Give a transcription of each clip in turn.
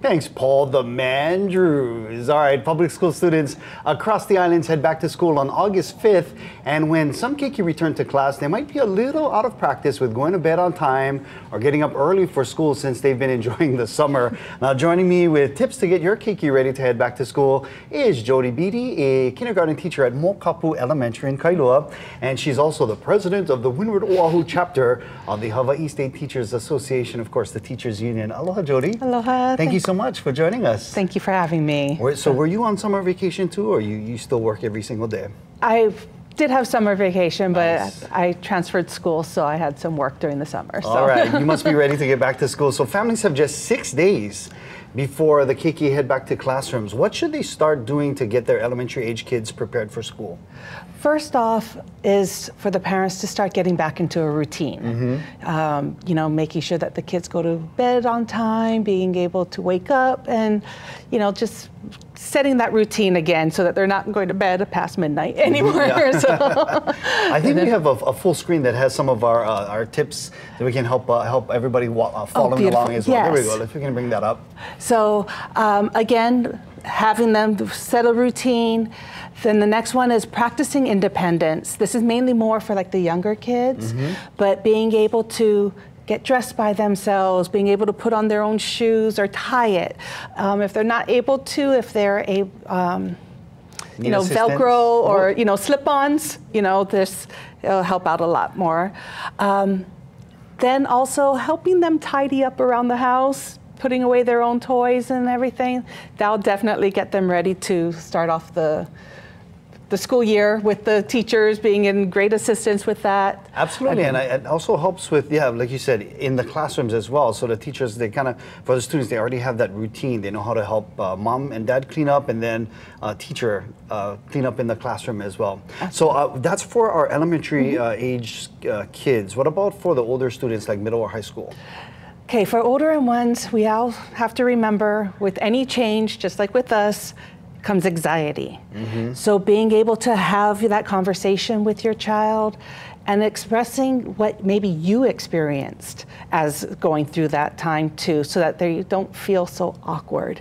Thanks, Paul the Man Drews. All right, public school students across the islands head back to school on August 5th. And when some keiki return to class, they might be a little out of practice with going to bed on time or getting up early for school since they've been enjoying the summer. Now, joining me with tips to get your keiki ready to head back to school is Jodi Beaty, a kindergarten teacher at Mokapu Elementary in Kailua. And she's also the president of the Windward Oʻahu chapter of the Hawaii State Teachers Association, of course, the Teachers Union. Aloha, Jodi. Aloha. Thank you so much for joining us. Thank you for having me. So were you on summer vacation too, or you still work every single day? I did have summer vacation, but Nice. I transferred school, so I had some work during the summer. So. All right, you must be ready to get back to school. So families have just 6 days before the keiki head back to classrooms. What should they start doing to get their elementary age kids prepared for school? First off is for the parents to start getting back into a routine. You know, making sure that the kids go to bed on time, being able to wake up, and just setting that routine again so that they're not going to bed past midnight anymore. Yeah. So. I think we have a full screen that has some of our tips that we can help everybody following along as well. Yes. There we go. If we can bring that up. So again, having them set a routine. Then the next one is practicing independence. This is mainly more for like the younger kids, but being able to get dressed by themselves, being able to put on their own shoes or tie it. If they're not able to, if they're Velcro or slip-ons, this will help out a lot more. Then also helping them tidy up around the house, putting away their own toys and everything. That'll definitely get them ready to start off the school year with the teachers being in great assistance with that. Absolutely, and it also helps with, like you said, in the classrooms as well. So the teachers, for the students, they already have that routine. They know how to help mom and dad clean up, and then teacher clean up in the classroom as well. Absolutely. So that's for our elementary age kids. What about for the older students, like middle or high school? Okay, for older ones, we all have to remember with any change, just like with us, comes anxiety. So being able to have that conversation with your child and expressing what maybe you experienced as going through that time too, so that they don't feel so awkward,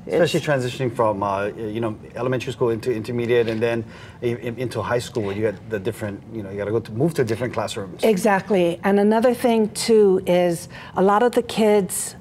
Especially transitioning from elementary school into intermediate and then into high school where you get the different, you got to move to different classrooms. Exactly. And another thing too is a lot of the kids,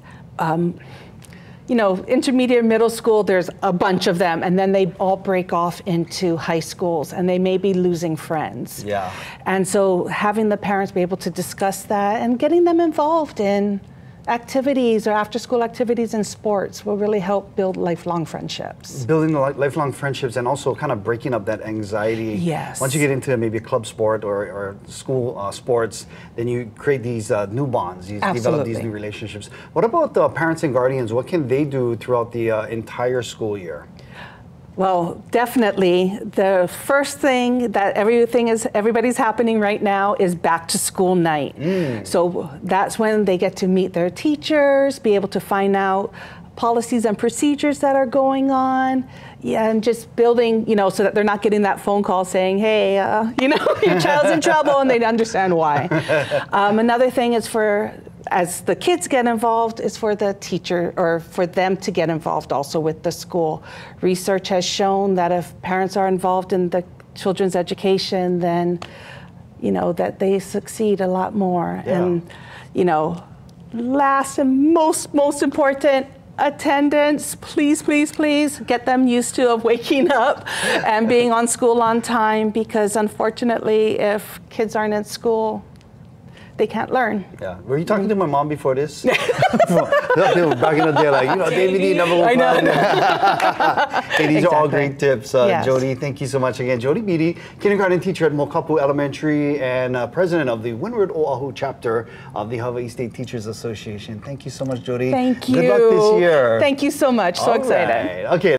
intermediate, middle school, there's a bunch of them, and then they all break off into high schools, and they may be losing friends. Yeah. And so having the parents be able to discuss that and getting them involved in activities or after-school activities and sports will really help build lifelong friendships. Building lifelong friendships and also kind of breaking up that anxiety. Yes. Once you get into maybe a club sport or school sports, then you create these new bonds, you develop these new relationships. What about the parents and guardians? What can they do throughout the entire school year? Well, definitely. The first thing that everybody's happening right now is back to school night. So that's when they get to meet their teachers, be able to find out policies and procedures that are going on, and just building, so that they're not getting that phone call saying, hey, your child's in trouble, and they understand why. Another thing is as the kids get involved, is for the teacher or for them to get involved also with the school. Research has shown that if parents are involved in the children's education, then, that they succeed a lot more. Yeah. And, last and most important, attendance. Please, please, please get them used to waking up and being on school on time, because unfortunately, if kids aren't in school, they can't learn. Yeah. Were you talking to my mom before this? Back in the day, like, DVD number one. I know. Hey, these are all great tips, yes. Jodi. Thank you so much again. Jodi Beaty, kindergarten teacher at Mokapu Elementary and president of the Windward Oʻahu chapter of the Hawaii State Teachers Association. Thank you so much, Jodi. Thank you. Good luck this year. Thank you so much. So excited. Okay.